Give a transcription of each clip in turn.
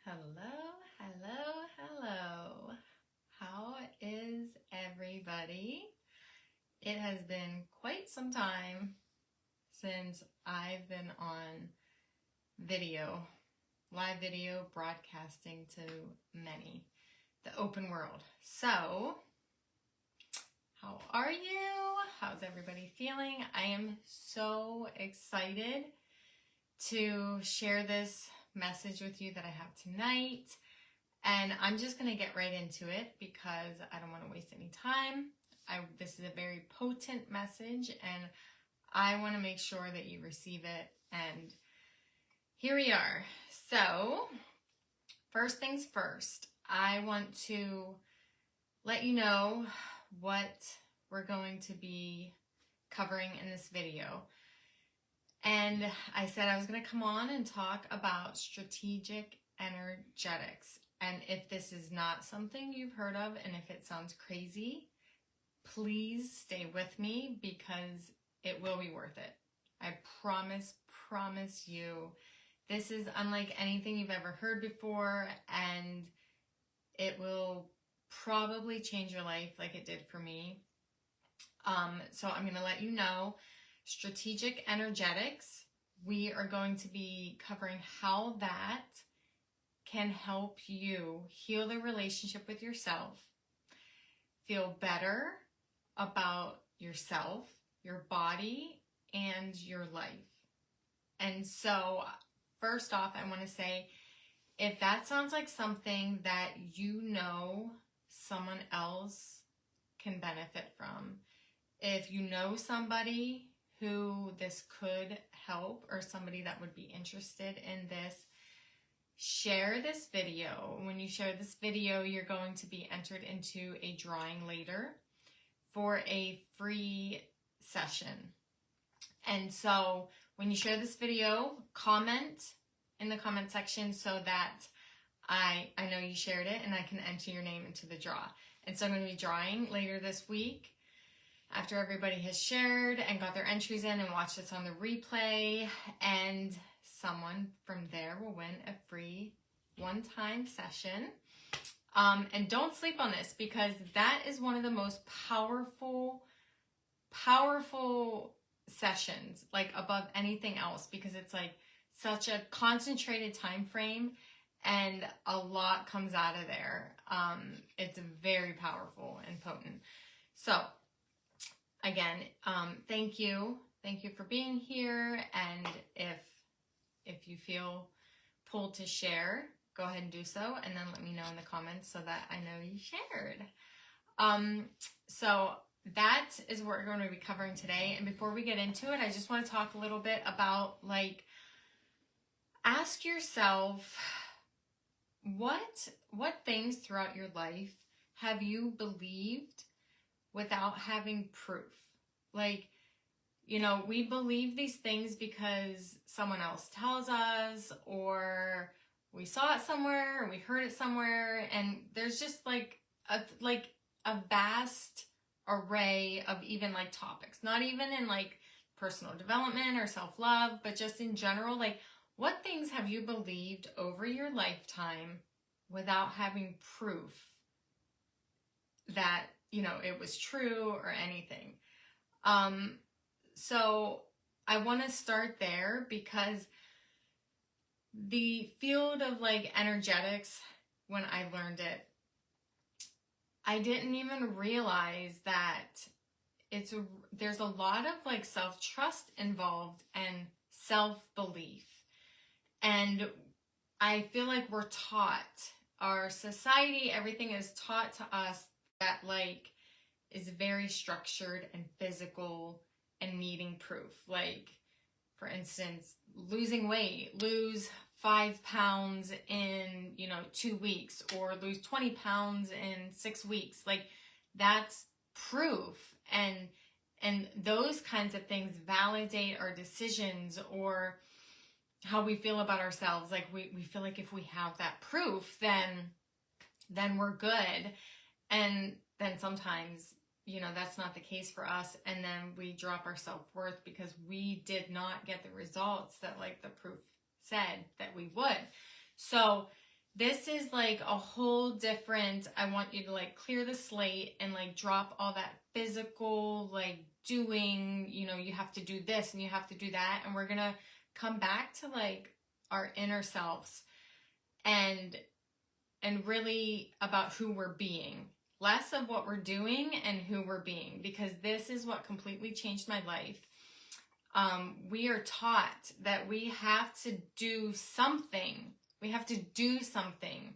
Hello, hello, hello. How is everybody? It has been quite some time since I've been on video, live video broadcasting to many, the open world. So, how are you? How's everybody feeling? I am so excited to share this message with you that I have tonight. And I'm just going to get right into it because I don't want to waste any time. This is a very potent message and I want to make sure that you receive it. And here we are. So, first things first, I want to let you know what we're going to be covering in this video. And I said I was going to come on and talk about strategic energetics. And if this is not something you've heard of and if it sounds crazy, please stay with me because it will be worth it. I promise you. This is unlike anything you've ever heard before, and it will probably change your life like it did for me. So I'm going to let you know. Strategic energetics, we are going to be covering how that can help you heal the relationship with yourself, feel better about yourself, your body, and your life. And so, first off, I want to say, if that sounds like something that you know someone else can benefit from, if you know somebody who this could help or somebody that would be interested in this, share this video. When you share this video, you're going to be entered into a drawing later for a free session. And so when you share this video, comment in the comment section so that I know you shared it and I can enter your name into the draw. And so I'm going to be drawing later this week after everybody has shared and got their entries in and watched this on the replay, and someone from there will win a free one-time session. And don't sleep on this because that is one of the most powerful sessions, like above anything else, because it's like such a concentrated time frame and a lot comes out of there. It's very powerful and potent. So, again, thank you for being here, and if you feel pulled to share, go ahead and do so, and then let me know in the comments so that I know you shared. So that is what we're going to be covering today, and before we get into it, I just want to talk a little bit about, ask yourself, what things throughout your life have you believed without having proof? We believe these things because someone else tells us, or we saw it somewhere, or we heard it somewhere, and there's just a vast array of even topics, not even in personal development or self-love, but just in general, what things have you believed over your lifetime without having proof that it was true or anything? So I want to start there because the field of energetics, when I learned it, I didn't even realize that there's a lot of self-trust involved and self-belief. And I feel like we're taught, our society, everything is taught to us that is very structured and physical and needing proof. For instance, losing weight, lose 5 pounds in 2 weeks, or lose 20 pounds in 6 weeks. That's proof, and those kinds of things validate our decisions or how we feel about ourselves. We feel like if we have that proof, then we're good. And then sometimes, that's not the case for us. And then we drop our self-worth because we did not get the results that the proof said that we would. So this is like a whole different, I want you to like clear the slate and like drop all that physical, like doing, you know, you have to do this and you have to do that. And we're going to come back to like our inner selves and really about who we're being, less of what we're doing and who we're being, because this is what completely changed my life. We are taught that we have to do something. We have to do something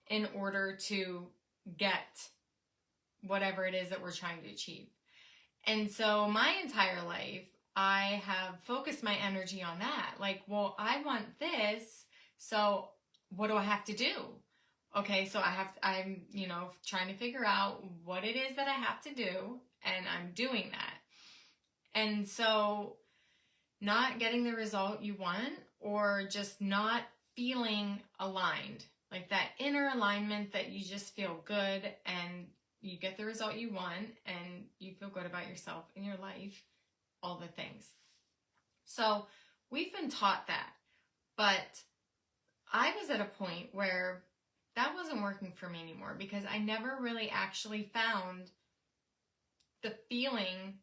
in order to get whatever it is that we're trying to achieve. And so my entire life, I have focused my energy on that. Like, well, I want this, so what do I have to do? Okay, so I'm, you know, trying to figure out what it is that I have to do, and I'm doing that. And so not getting the result you want, or just not feeling aligned, like that inner alignment that you just feel good and you get the result you want and you feel good about yourself and your life, all the things. So we've been taught that, but I was at a point where that wasn't working for me anymore, because I never really actually found the feeling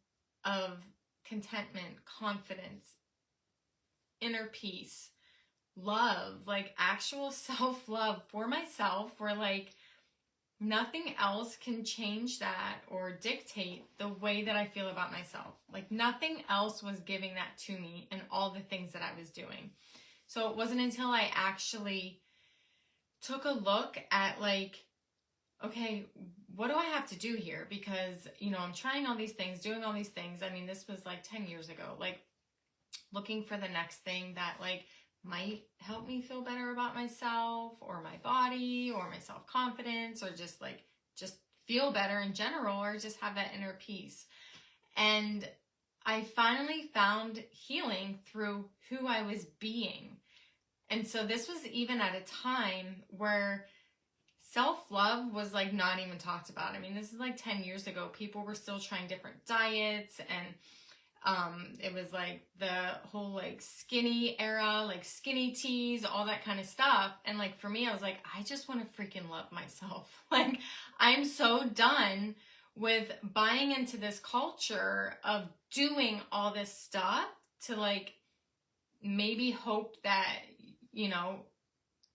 of contentment, confidence, inner peace, love, like actual self-love for myself, where like nothing else can change that or dictate the way that I feel about myself. Like nothing else was giving that to me and all the things that I was doing. So it wasn't until I actually took a look at like, okay, what do I have to do here? Because, you know, I'm trying all these things, doing all these things. I mean, this was like 10 years ago, like looking for the next thing that like might help me feel better about myself or my body or my self-confidence, or just feel better in general, or just have that inner peace. And I finally found healing through who I was being. And so this was even at a time where self-love was like not even talked about. I mean, this is like 10 years ago. People were still trying different diets, and it was like the whole like skinny era, like skinny teas, all that kind of stuff. And like for me, I was like, I just want to freaking love myself. Like I'm so done with buying into this culture of doing all this stuff to like maybe hope that, you know,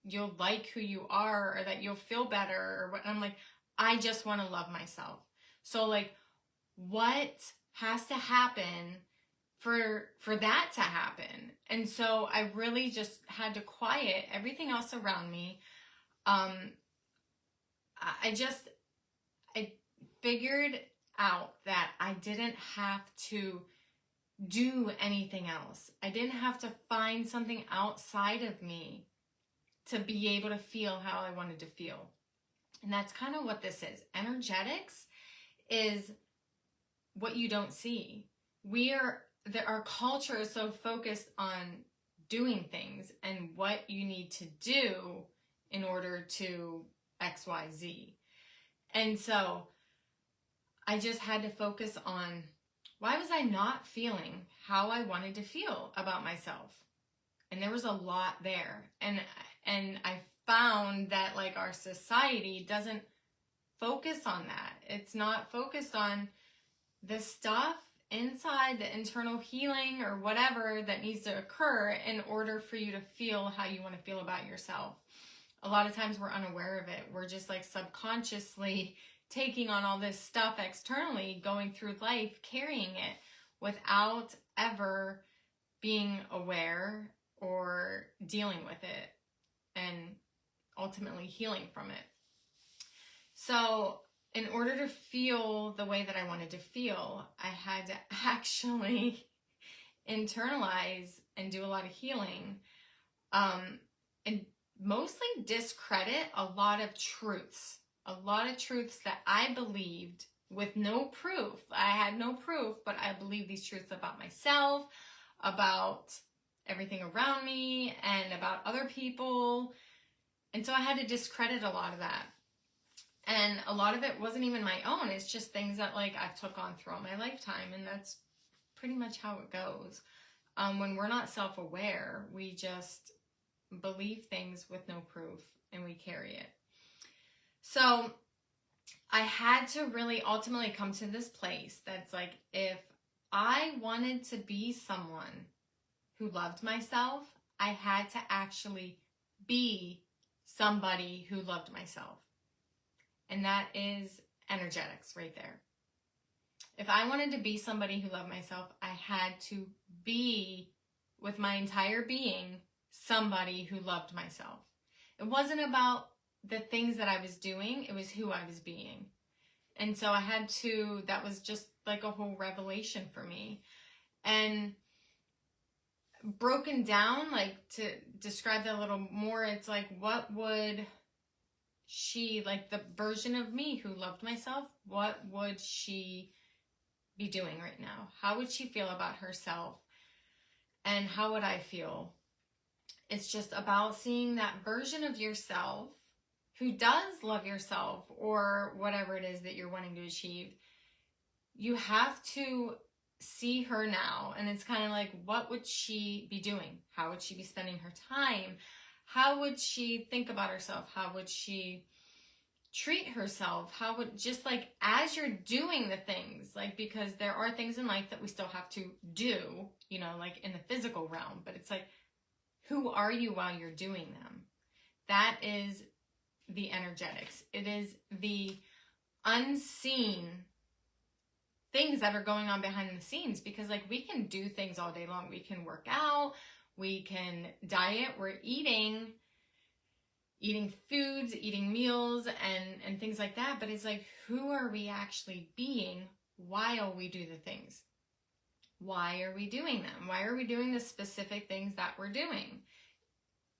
you'll like who you are, or that you'll feel better, or what. I'm like, I just want to love myself. So like, what has to happen for that to happen? And so I really just had to quiet everything else around me. I figured out that I didn't have to do anything else. I didn't have to find something outside of me to be able to feel how I wanted to feel. And that's kind of what this is. Energetics is what you don't see. Our culture is so focused on doing things and what you need to do in order to XYZ. And so I just had to focus on, why was I not feeling how I wanted to feel about myself? And there was a lot there. And I found that like our society doesn't focus on that. It's not focused on the stuff inside, the internal healing or whatever that needs to occur in order for you to feel how you want to feel about yourself. A lot of times we're unaware of it. We're just like subconsciously taking on all this stuff externally, going through life, carrying it without ever being aware or dealing with it and ultimately healing from it. So in order to feel the way that I wanted to feel, I had to actually internalize and do a lot of healing, and mostly discredit a lot of truths that I believed with no proof. I had no proof, but I believed these truths about myself, about everything around me, and about other people. And so I had to discredit a lot of that. And a lot of it wasn't even my own. It's just things that like I took on throughout my lifetime. And that's pretty much how it goes. When we're not self-aware, we just believe things with no proof. and we carry it. So I had to really ultimately come to this place that's like, if I wanted to be someone who loved myself, I had to actually be somebody who loved myself. And that is energetics right there. If I wanted to be somebody who loved myself, I had to be, with my entire being, somebody who loved myself. It wasn't about the things that I was doing, it was who I was being. And so I had to, that was just like a whole revelation for me. And broken down, like to describe that a little more, it's like, what would she, like the version of me who loved myself, what would she be doing right now? How would she feel about herself? And how would I feel? It's just about seeing that version of yourself who does love yourself, or whatever it is that you're wanting to achieve. You have to see her now, and it's kind of like, what would she be doing? How would she be spending her time? How would she think about herself? How would she treat herself? How would, just like as you're doing the things, like, because there are things in life that we still have to do, you know, like in the physical realm, but it's like, who are you while you're doing them? That is the energetics. It is the unseen things that are going on behind the scenes, because like we can do things all day long. We can work out, we can diet, we're eating foods, eating meals and things like that. But it's like, who are we actually being while we do the things? Why are we doing them? Why are we doing the specific things that we're doing?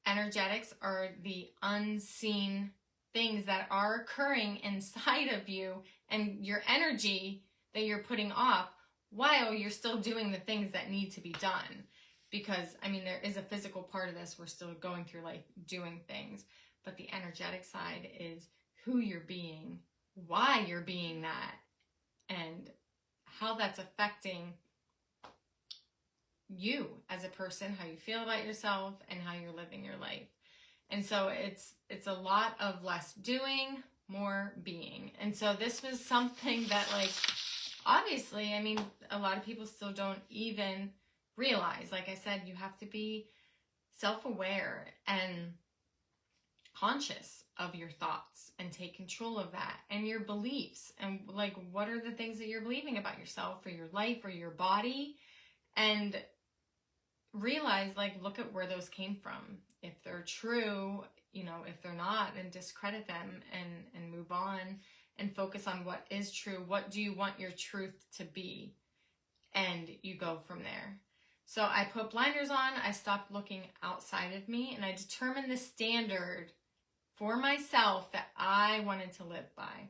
Energetics are the unseen things that are occurring inside of you and your energy that you're putting off while you're still doing the things that need to be done. Because, I mean, there is a physical part of this. We're still going through life doing things. But the energetic side is who you're being, why you're being that, and how that's affecting you as a person, how you feel about yourself, and how you're living your life. And so it's a lot of less doing, more being. And so this was something that, like, obviously, I mean, a lot of people still don't even realize. Like I said, you have to be self-aware and conscious of your thoughts and take control of that, and your beliefs, and like, what are the things that you're believing about yourself or your life or your body, and realize, like, look at where those came from. If they're true, you know, if they're not, then discredit them and move on and focus on what is true. What do you want your truth to be? And you go from there. So I put blinders on, I stopped looking outside of me, and I determined the standard for myself that I wanted to live by.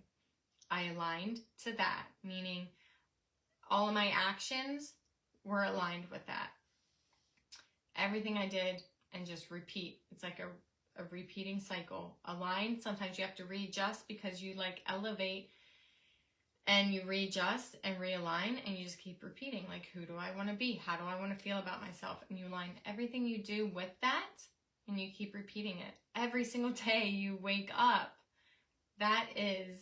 I aligned to that, meaning all of my actions were aligned with that. Everything I did, and just repeat. It's like a repeating cycle. Align, sometimes you have to readjust because you like elevate, and you readjust and realign, and you just keep repeating, like, who do I want to be? How do I want to feel about myself? And you align everything you do with that, and you keep repeating it. Every single day you wake up, that is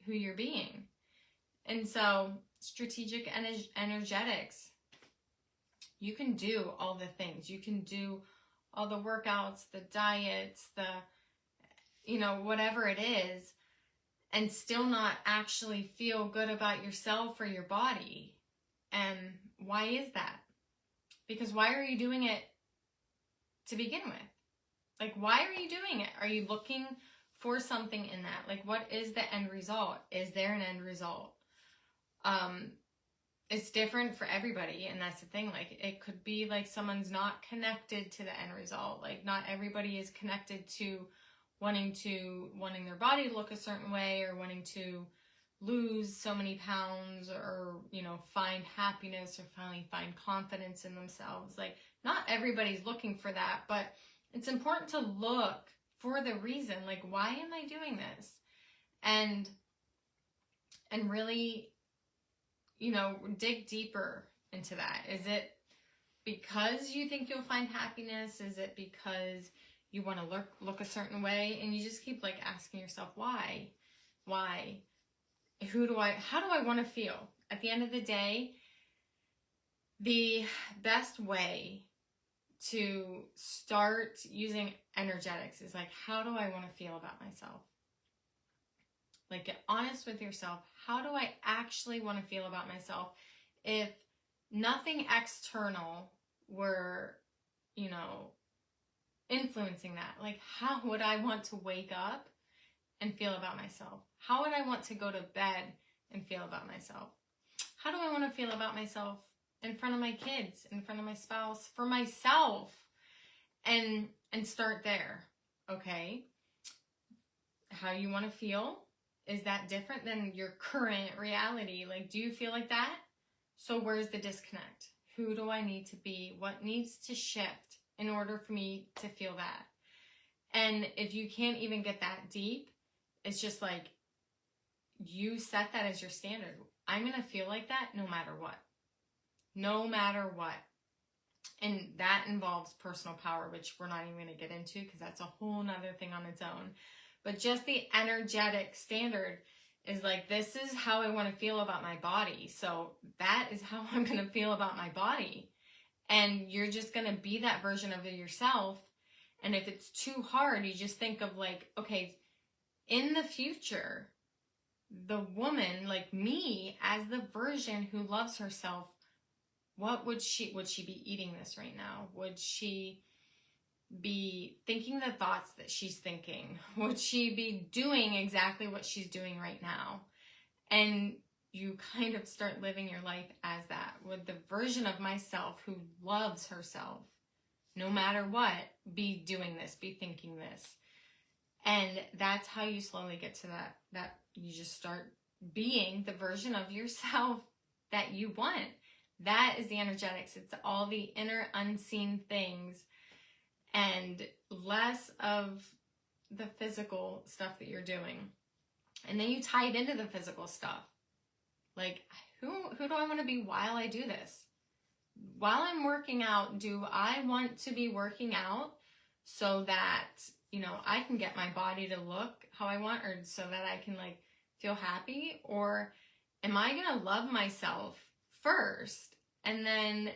who you're being. And so strategic energetics, you can do all the things. You can do all the workouts, the diets, the, you know, whatever it is, and still not actually feel good about yourself or your body. And why is that? Because why are you doing it to begin with? Like, why are you doing it? Are you looking for something in that? Like, what is the end result? Is there an end result? It's different for everybody, and that's the thing. Like, it could be like someone's not connected to the end result. Like, not everybody is connected to wanting their body to look a certain way, or wanting to lose so many pounds, or, you know, find happiness, or finally find confidence in themselves. Like, not everybody's looking for that, but it's important to look for the reason. Like, why am I doing this? And really, you know, dig deeper into that. Is it because you think you'll find happiness? Is it because you want to look a certain way, and you just keep like asking yourself, why? How do I want to feel? At the end of the day, the best way to start using energetics is like, how do I want to feel about myself? Like, get honest with yourself. How do I actually want to feel about myself? If nothing external were, influencing that, like, how would I want to wake up and feel about myself? How would I want to go to bed and feel about myself? How do I want to feel about myself in front of my kids, in front of my spouse, for myself? And start there, okay? How you want to feel, is that different than your current reality? Like, do you feel like that? So where's the disconnect? Who do I need to be? What needs to shift in order for me to feel that? And if you can't even get that deep, it's just like, you set that as your standard. I'm going to feel like that no matter what. No matter what. And that involves personal power, which we're not even going to get into because that's a whole nother thing on its own. But just the energetic standard is like, this is how I want to feel about my body. So that is how I'm going to feel about my body. And you're just going to be that version of yourself. And if it's too hard, you just think of like, okay, in the future, the woman like me as the version who loves herself, what would she be eating this right now? Would she be thinking the thoughts that she's thinking? Would she be doing exactly what she's doing right now? And you kind of start living your life as that. Would the version of myself who loves herself, no matter what, be doing this, be thinking this? And that's how you slowly get to that you just start being the version of yourself that you want. That is the energetics. It's all the inner unseen things and less of the physical stuff that you're doing. And then you tie it into the physical stuff. Like, who do I want to be while I do this? While I'm working out, do I want to be working out so that, I can get my body to look how I want, or so that I can like feel happy? Or am I going to love myself first, and then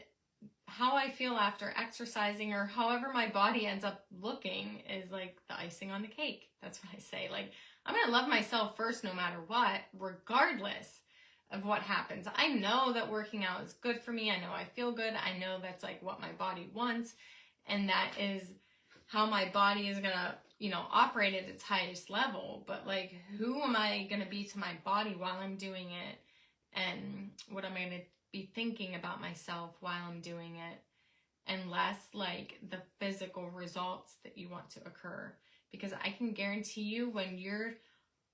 how I feel after exercising or however my body ends up looking is like the icing on the cake? That's what I say. Like, I'm going to love myself first no matter what, regardless of what happens. I know that working out is good for me. I know I feel good. I know that's like what my body wants, and that is how my body is going to, operate at its highest level. But like, who am I going to be to my body while I'm doing it? And what am I going to be thinking about myself while I'm doing it? And less like the physical results that you want to occur. Because I can guarantee you, when you're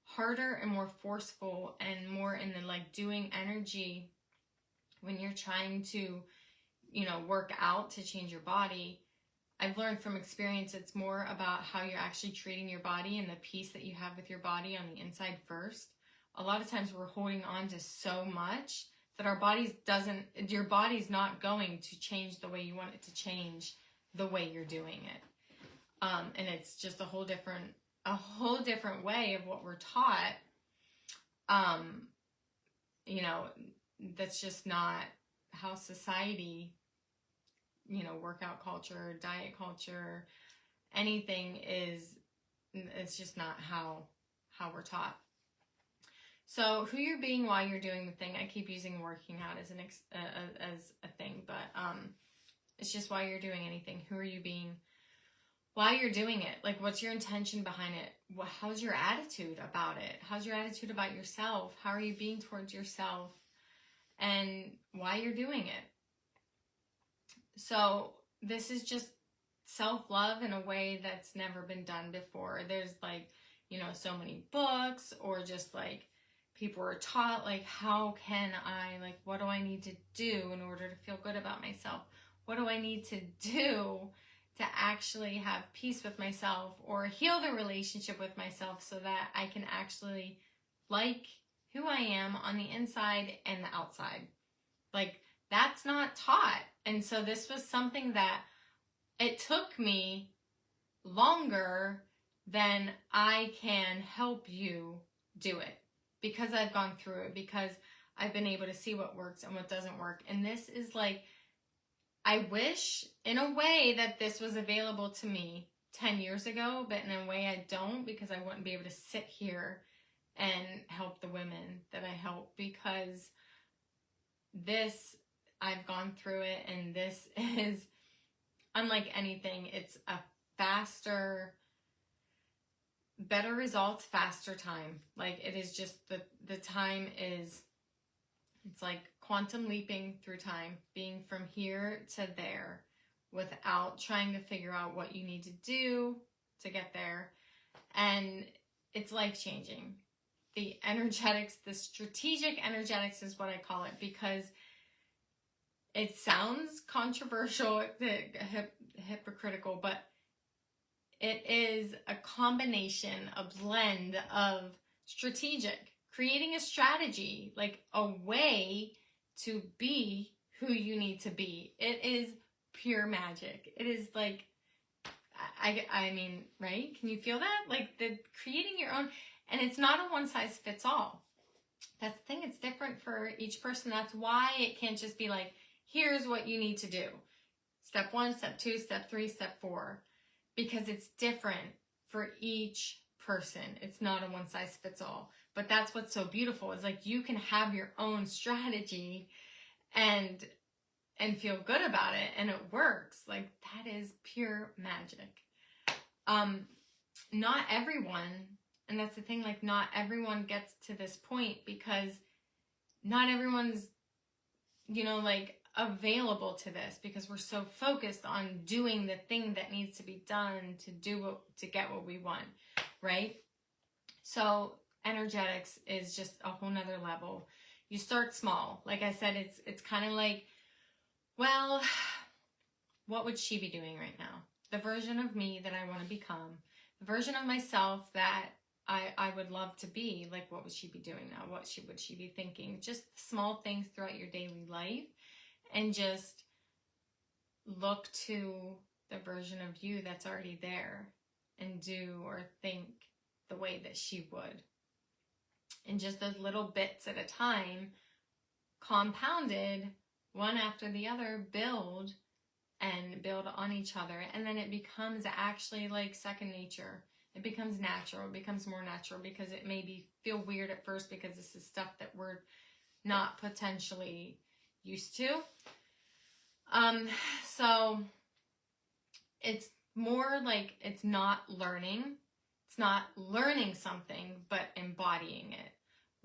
harder and more forceful and more in the like doing energy, when you're trying to, work out to change your body, I've learned from experience, it's more about how you're actually treating your body and the peace that you have with your body on the inside first. A lot of times we're holding on to so much that your body's not going to change the way you want it to change the way you're doing it. And it's just a whole different way of what we're taught. That's just not how society, workout culture, diet culture, anything is. It's just not how we're taught. So who you're being while you're doing the thing. I keep using working out as as a thing, but it's just while you're doing anything. Who are you being while you're doing it? Like, what's your intention behind it? How's your attitude about it? How's your attitude about yourself? How are you being towards yourself? And why you're doing it? So this is just self-love in a way that's never been done before. There's like, so many books, or just like people are taught like, how can I, like, what do I need to do in order to feel good about myself? What do I need to do to actually have peace with myself or heal the relationship with myself so that I can actually like who I am on the inside and the outside? Like, that's not taught. And so this was something that it took me longer, then I can help you do it because I've gone through it, because I've been able to see what works and what doesn't work. And this is like, I wish in a way that this was available to me 10 years ago, but in a way I don't, because I wouldn't be able to sit here and help the women that I help, because this, I've gone through it, and this is unlike anything. It's a faster, better results, faster time. Like, it is just, the time is, it's like quantum leaping through time, being from here to there without trying to figure out what you need to do to get there. And it's life-changing. The energetics, the strategic energetics is what I call it, because it sounds controversial, hypocritical, but it is a combination, a blend of strategic, creating a strategy, like a way to be who you need to be. It is pure magic. It is like, I mean, right? Can you feel that? Like, the creating your own, and it's not a one size fits all. That's the thing. It's different for each person. That's why it can't just be like, here's what you need to do. Step 1, step 2, step 3, step 4. Because it's different for each person. It's not a one size fits all. But that's what's so beautiful, is like, you can have your own strategy and feel good about it, and it works. Like, that is pure magic. Not everyone, and that's the thing, like, not everyone gets to this point, because not everyone's, like, available to this, because we're so focused on doing the thing that needs to be done to get what we want, right? So energetics is just a whole nother level. You start small. Like I said, it's kind of like, well, what would she be doing right now? The version of me that I want to become, the version of myself that I would love to be, like, what would she be doing now? What would she be thinking? Just small things throughout your daily life, and just look to the version of you that's already there, and do or think the way that she would. And just those little bits at a time, compounded, one after the other, build on each other. And then it becomes actually like second nature. It becomes natural. It becomes more natural, because it may feel weird at first, because this is stuff that we're not potentially used to. So it's more like, it's not learning. It's not learning something, but embodying it.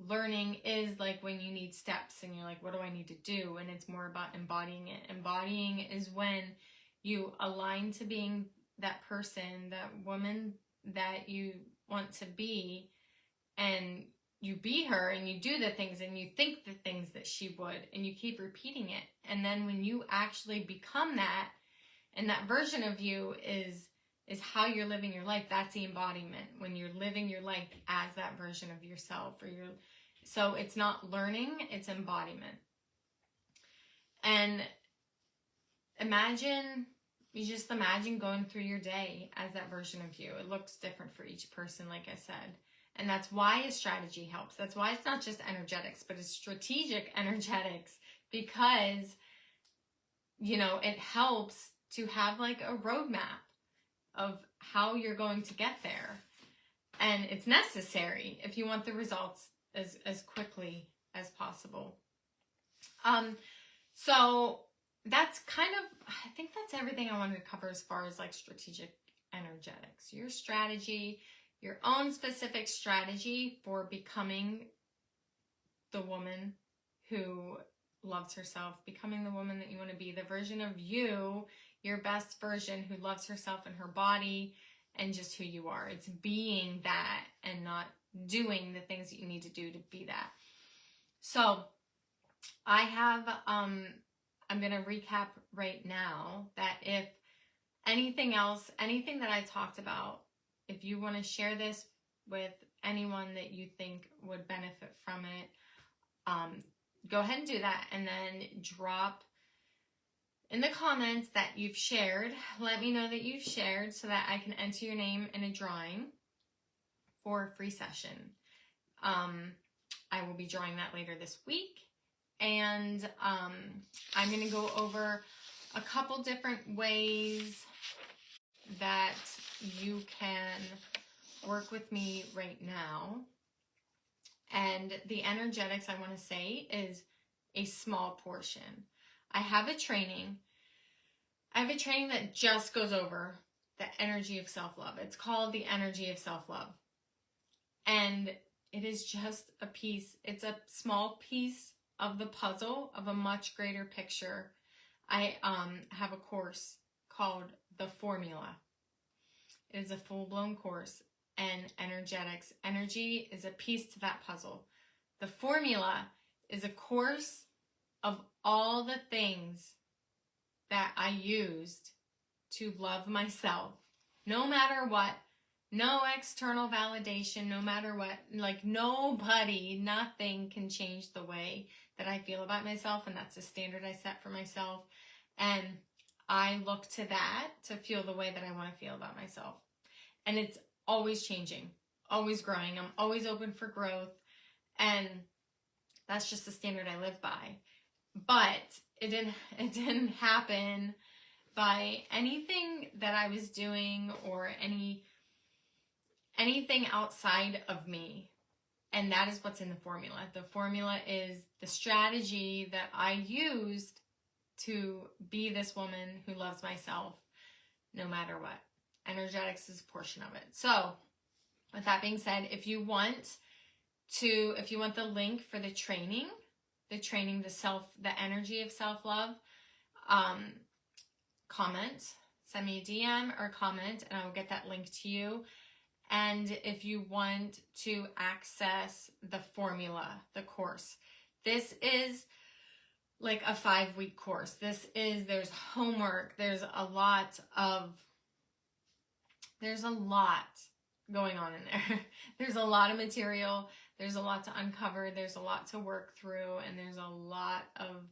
Learning is like when you need steps and you're like, what do I need to do? And it's more about embodying it. Embodying is when you align to being that person, that woman that you want to be, and you be her, and you do the things, and you think the things that she would, and you keep repeating it. And then when you actually become that, and that version of you is how you're living your life, that's the embodiment. When you're living your life as that version of yourself, so it's not learning, it's embodiment. And you just imagine going through your day as that version of you. It looks different for each person, like I said. And that's why a strategy helps. That's why it's not just energetics, but it's strategic energetics, because, it helps to have like a roadmap of how you're going to get there. And it's necessary if you want the results as quickly as possible. So that's I think that's everything I wanted to cover as far as like strategic energetics. Your strategy, your own specific strategy for becoming the woman who loves herself, becoming the woman that you want to be, the version of you, your best version, who loves herself and her body and just who you are. It's being that, and not doing the things that you need to do to be that. So I have, I'm going to recap right now that if anything that I talked about, if you want to share this with anyone that you think would benefit from it, go ahead and do that, and then drop in the comments that you've shared. Let me know that you've shared so that I can enter your name in a drawing for a free session. I will be drawing that later this week, and I'm going to go over a couple different ways that you can work with me right now. And the energetics, I want to say, is a small portion. I have a training that just goes over the energy of self-love. It's called the energy of self-love. And it is just a piece. It's a small piece of the puzzle of a much greater picture. I have a course called The Formula. It is a full-blown course, and energetics. Energy is a piece to that puzzle. The Formula is a course of all the things that I used to love myself, no matter what. No external validation, no matter what. Like, nobody, nothing can change the way that I feel about myself, and that's the standard I set for myself. And I look to that to feel the way that I want to feel about myself. And it's always changing, always growing. I'm always open for growth, and that's just the standard I live by. But it didn't happen by anything that I was doing or anything outside of me. And that is what's in the formula. The formula is the strategy that I used to be this woman who loves myself no matter what. Energetics is a portion of it. So with that being said, if you want the link for the training, the energy of self-love, comment, send me a DM or comment, and I will get that link to you. And if you want to access the formula, the course, this is like a 5-week course. There's homework, there's a lot going on in there. There's a lot of material, there's a lot to uncover, there's a lot to work through, and there's a lot of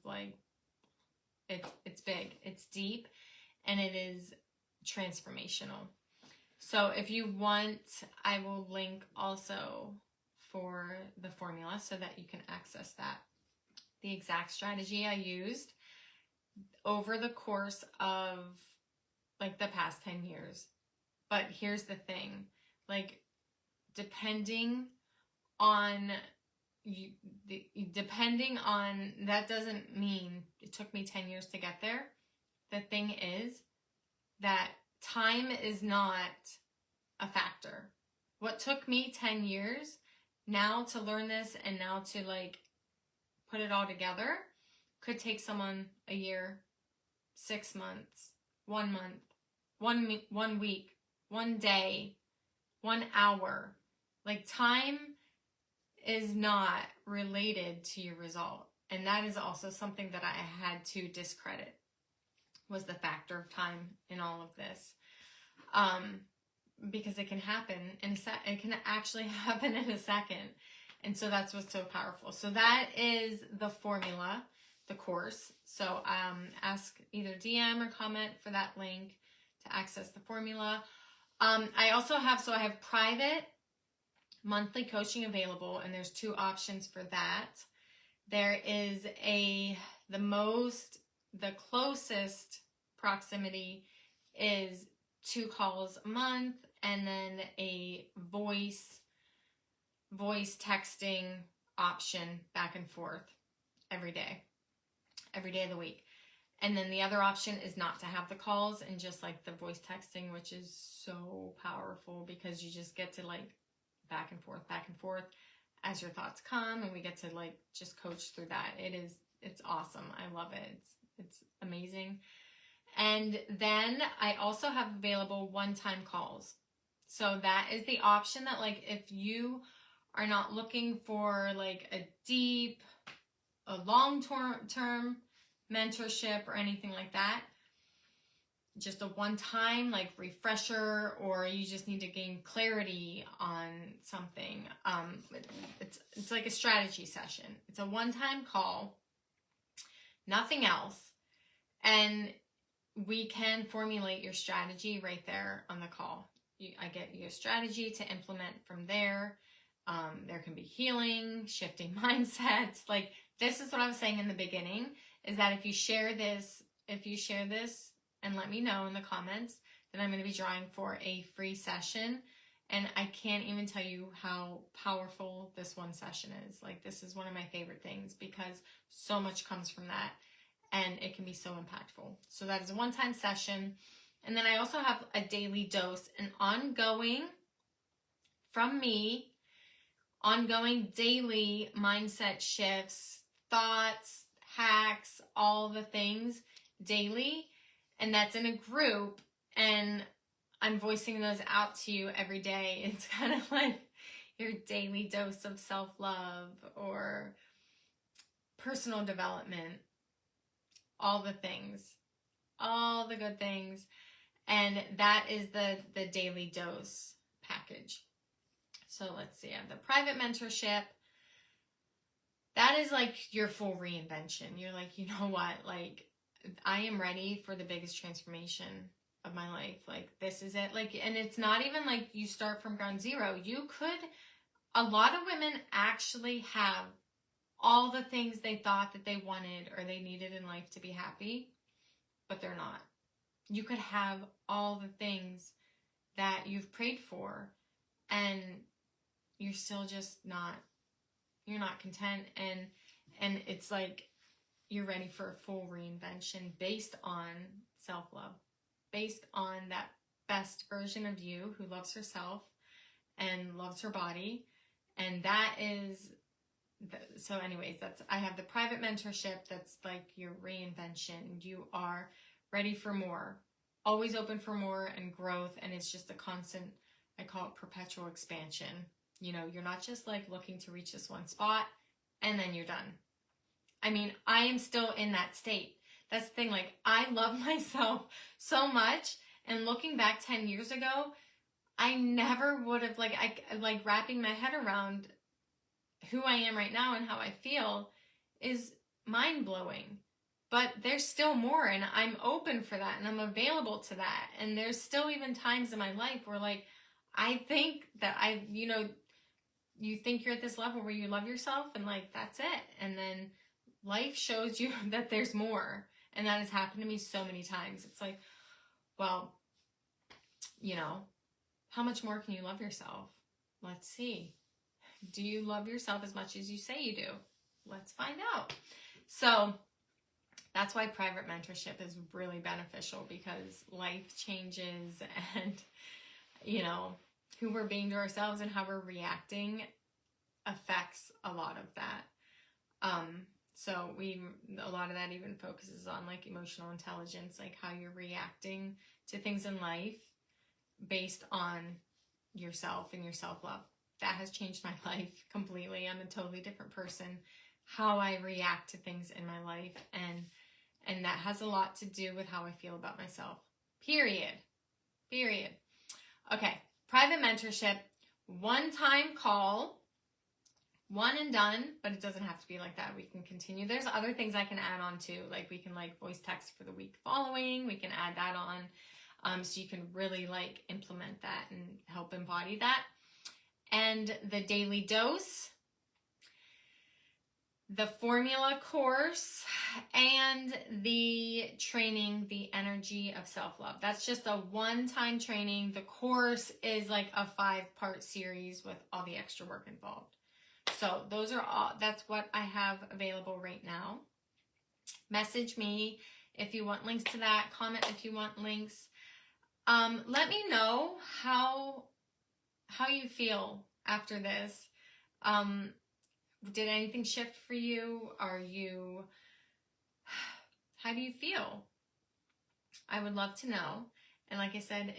it's big, it's deep, and it is transformational. So if you want, I will link also for the formula so that you can access that. The exact strategy I used over the course of the past 10 years. But here's the thing, depending on, that doesn't mean it took me 10 years to get there. The thing is that time is not a factor. What took me 10 years now to learn this and now to put it all together could take someone a year, 6 months, 1 month, 1 week, 1 day, 1 hour. Time is not related to your result. And that is also something that I had to discredit, was the factor of time in all of this. Because it can happen it can actually happen in a second. And so that's what's so powerful. So that is the formula, the course. So ask either DM or comment for that link to access the formula. I have private monthly coaching available, and there's 2 options for that. There is the closest proximity is 2 calls a month, and then a voice texting option back and forth every day of the week. And then the other option is not to have the calls and just the voice texting, which is so powerful because you just get to back and forth as your thoughts come, and we get to just coach through that. It's awesome. I love it. It's amazing. And then I also have available one-time calls. So that is the option that if you are not looking for a long-term mentorship or anything like that, just a one-time refresher, or you just need to gain clarity on something, it's like a strategy session. It's a one-time call, nothing else. And we can formulate your strategy right there on the call. I get you a strategy to implement from there. There can be healing, shifting mindsets. Like, this is what I was saying in the beginning, is that if you share this and let me know in the comments, then I'm going to be drawing for a free session. And I can't even tell you how powerful this one session is. Like, this is one of my favorite things because so much comes from that and it can be so impactful. So that is a one-time session. And then I also have a daily dose, an ongoing, from me, ongoing daily mindset shifts, thoughts, hacks, all the things daily. And that's in a group, and I'm voicing those out to you every day. It's kind of like your daily dose of self-love or personal development, all the things, all the good things. And that is the daily dose package. So let's see, I have the private mentorship. That is like your full reinvention. You're like, you know what? Like, I am ready for the biggest transformation of my life. Like, this is it. Like, and it's not even like you start from ground zero. A lot of women actually have all the things they thought that they wanted or they needed in life to be happy, but they're not. You could have all the things that you've prayed for, and you're still just you're not content. And it's like, you're ready for a full reinvention based on self-love, based on that best version of you who loves herself and loves her body. And that is, so anyways, I have the private mentorship. That's like your reinvention. You are ready for more, always open for more and growth. And it's just a constant, I call it perpetual expansion. You know, you're not just like looking to reach this one spot and then you're done. I mean, I am still in that state. That's the thing. Like, I love myself so much. And looking back 10 years ago, I never would have, like wrapping my head around who I am right now and how I feel is mind blowing. But there's still more, and I'm open for that, and I'm available to that. And there's still even times in my life where, like, I think that you think you're at this level where you love yourself and like, that's it. And then life shows you that there's more. And that has happened to me so many times. It's like, well, you know, how much more can you love yourself? Let's see. Do you love yourself as much as you say you do? Let's find out. So that's why private mentorship is really beneficial, because life changes, and, you know, who we're being to ourselves and how we're reacting affects a lot of that. So a lot of that even focuses on like emotional intelligence, like how you're reacting to things in life based on yourself and your self-love. That has changed my life completely. I'm a totally different person, how I react to things in my life. And that has a lot to do with how I feel about myself. Period. Okay. Private mentorship, one-time call, one and done, but it doesn't have to be like that. We can continue. There's other things I can add on too. Like, we can like voice text for the week following. We can add that on. So you can really like implement that and help embody that. And the daily dose, the formula course, and the training, the energy of self-love. That's just a one-time training. The course is like a 5-part series with all the extra work involved. So those are all, that's what I have available right now. Message me if you want links to that. Comment if you want links. Let me know how you feel after this. Did anything shift for you? How do you feel? I would love to know. And like I said,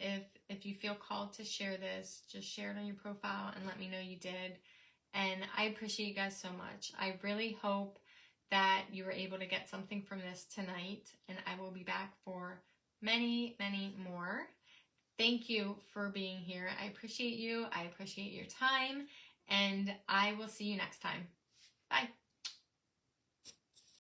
if you feel called to share this, just share it on your profile and let me know you did. And I appreciate you guys so much. I really hope that you were able to get something from this tonight, and I will be back for many, many more. Thank you for being here. I appreciate you. I appreciate your time, and I will see you next time. Bye.